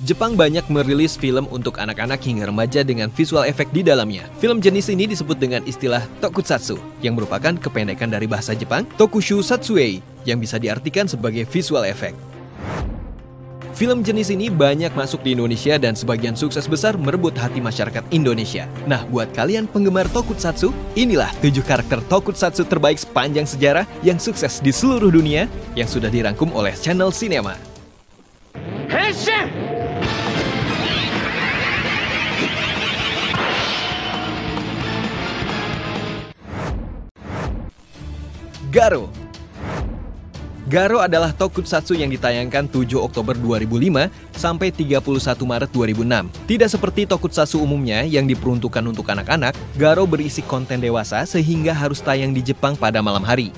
Jepang banyak merilis film untuk anak-anak hingga remaja dengan visual efek di dalamnya. Film jenis ini disebut dengan istilah tokusatsu, yang merupakan kependekan dari bahasa Jepang tokushu satsue, yang bisa diartikan sebagai visual effect. Film jenis ini banyak masuk di Indonesia dan sebagian sukses besar merebut hati masyarakat Indonesia. Nah, buat kalian penggemar tokusatsu, inilah 7 karakter tokusatsu terbaik sepanjang sejarah yang sukses di seluruh dunia yang sudah dirangkum oleh Channel Cinema. Henshin! Garo. Garo adalah tokusatsu yang ditayangkan 7 Oktober 2005 sampai 31 Maret 2006. Tidak seperti tokusatsu umumnya yang diperuntukkan untuk anak-anak, Garo berisi konten dewasa sehingga harus tayang di Jepang pada malam hari.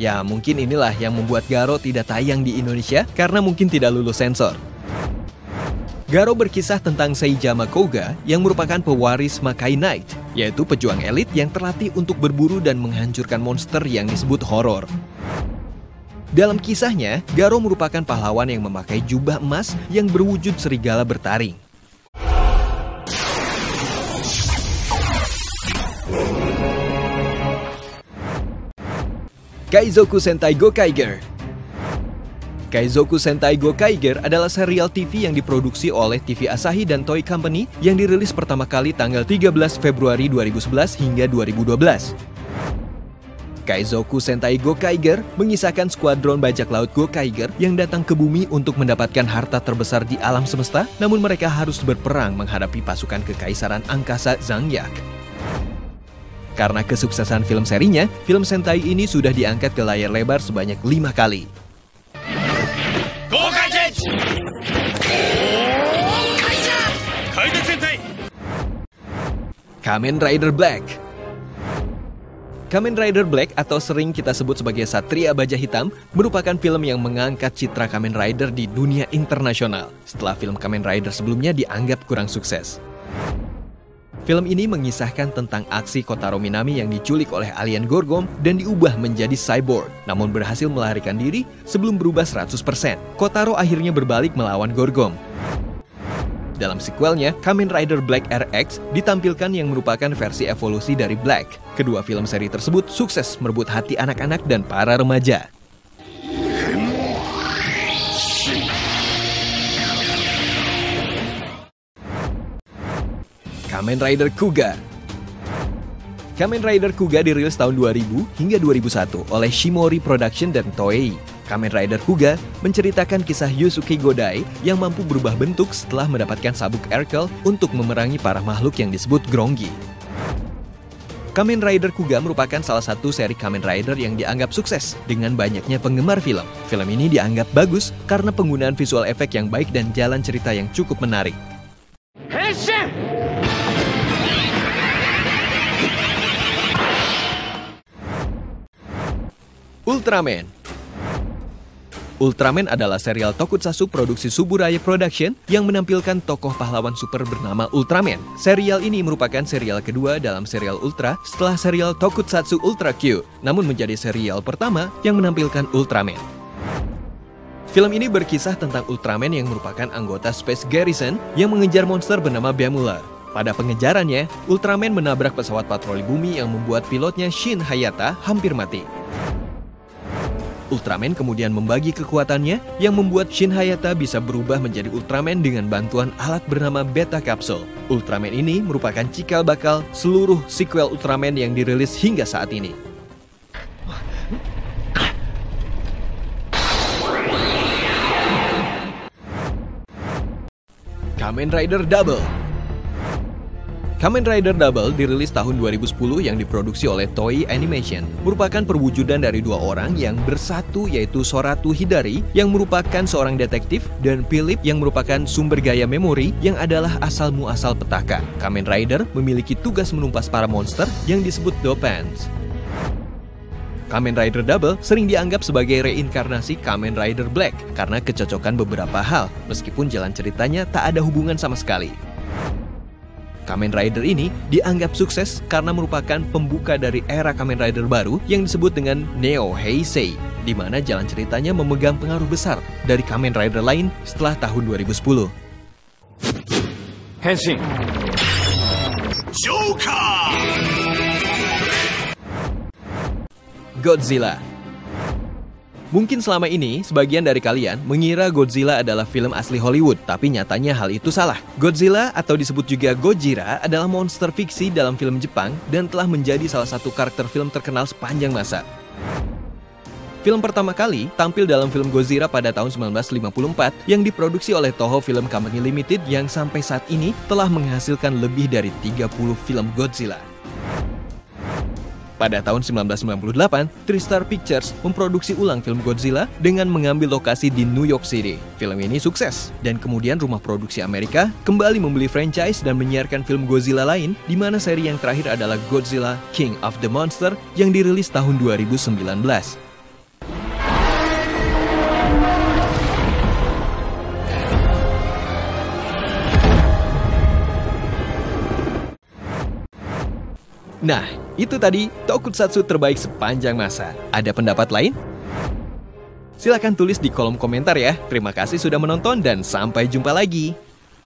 Ya, mungkin inilah yang membuat Garo tidak tayang di Indonesia karena mungkin tidak lulus sensor. Garo berkisah tentang Seijama Koga yang merupakan pewaris Makai Knight, yaitu pejuang elit yang terlatih untuk berburu dan menghancurkan monster yang disebut horor. Dalam kisahnya, Garo merupakan pahlawan yang memakai jubah emas yang berwujud serigala bertaring. Kaizoku Sentai Gokaiger. Kaizoku Sentai Gokaiger adalah serial TV yang diproduksi oleh TV Asahi dan Toei Company yang dirilis pertama kali tanggal 13 Februari 2011 hingga 2012. Kaizoku Sentai Gokaiger mengisahkan skuadron bajak laut Gokaiger yang datang ke bumi untuk mendapatkan harta terbesar di alam semesta, namun mereka harus berperang menghadapi pasukan kekaisaran angkasa Zangyak. Karena kesuksesan film serinya, film Sentai ini sudah diangkat ke layar lebar sebanyak 5 kali. Kamen Rider Black. Kamen Rider Black atau sering kita sebut sebagai Satria Baja Hitam merupakan film yang mengangkat citra Kamen Rider di dunia internasional setelah film Kamen Rider sebelumnya dianggap kurang sukses. Film ini mengisahkan tentang aksi Kotaro Minami yang diculik oleh alien Gorgom dan diubah menjadi cyborg, namun berhasil melarikan diri sebelum berubah 100%. Kotaro akhirnya berbalik melawan Gorgom. Dalam sequelnya, Kamen Rider Black RX ditampilkan yang merupakan versi evolusi dari Black. Kedua film seri tersebut sukses merebut hati anak-anak dan para remaja. Kamen Rider Kuga. Kamen Rider Kuga dirilis tahun 2000 hingga 2001 oleh Shimori Production dan Toei. Kamen Rider Kuga menceritakan kisah Yusuke Godai yang mampu berubah bentuk setelah mendapatkan sabuk Erkel untuk memerangi para makhluk yang disebut Grongi. Kamen Rider Kuga merupakan salah satu seri Kamen Rider yang dianggap sukses dengan banyaknya penggemar film. Film ini dianggap bagus karena penggunaan visual efek yang baik dan jalan cerita yang cukup menarik. Henshin! Ultraman. Ultraman adalah serial tokusatsu produksi Suburaya Production yang menampilkan tokoh pahlawan super bernama Ultraman. Serial ini merupakan serial kedua dalam serial Ultra setelah serial Tokusatsu Ultra Q, namun menjadi serial pertama yang menampilkan Ultraman. Film ini berkisah tentang Ultraman yang merupakan anggota Space Garrison yang mengejar monster bernama Bemular. Pada pengejarannya, Ultraman menabrak pesawat patroli bumi yang membuat pilotnya Shin Hayata hampir mati. Ultraman kemudian membagi kekuatannya yang membuat Shin Hayata bisa berubah menjadi Ultraman dengan bantuan alat bernama Beta Capsule. Ultraman ini merupakan cikal bakal seluruh sequel Ultraman yang dirilis hingga saat ini. Kamen Rider Double. Kamen Rider Double dirilis tahun 2010 yang diproduksi oleh Toei Animation. Merupakan perwujudan dari dua orang yang bersatu, yaitu Soratu Hidari yang merupakan seorang detektif dan Philip yang merupakan sumber gaya memori yang adalah asal-muasal petaka. Kamen Rider memiliki tugas menumpas para monster yang disebut Dopants. Kamen Rider Double sering dianggap sebagai reinkarnasi Kamen Rider Black karena kecocokan beberapa hal, meskipun jalan ceritanya tak ada hubungan sama sekali. Kamen Rider ini dianggap sukses karena merupakan pembuka dari era Kamen Rider baru yang disebut dengan Neo Heisei, di mana jalan ceritanya memegang pengaruh besar dari Kamen Rider lain setelah tahun 2010. Henshin. Godzilla. Mungkin selama ini, sebagian dari kalian mengira Godzilla adalah film asli Hollywood, tapi nyatanya hal itu salah. Godzilla, atau disebut juga Gojira, adalah monster fiksi dalam film Jepang dan telah menjadi salah satu karakter film terkenal sepanjang masa. Film pertama kali tampil dalam film Gojira pada tahun 1954 yang diproduksi oleh Toho Film Company Limited yang sampai saat ini telah menghasilkan lebih dari 30 film Godzilla. Pada tahun 1998, TriStar Pictures memproduksi ulang film Godzilla dengan mengambil lokasi di New York City. Film ini sukses, dan kemudian rumah produksi Amerika kembali membeli franchise dan menyiarkan film Godzilla lain, di mana seri yang terakhir adalah Godzilla King of the Monsters yang dirilis tahun 2019. Nah, itu tadi tokusatsu terbaik sepanjang masa. Ada pendapat lain? Silahkan tulis di kolom komentar ya. Terima kasih sudah menonton dan sampai jumpa lagi.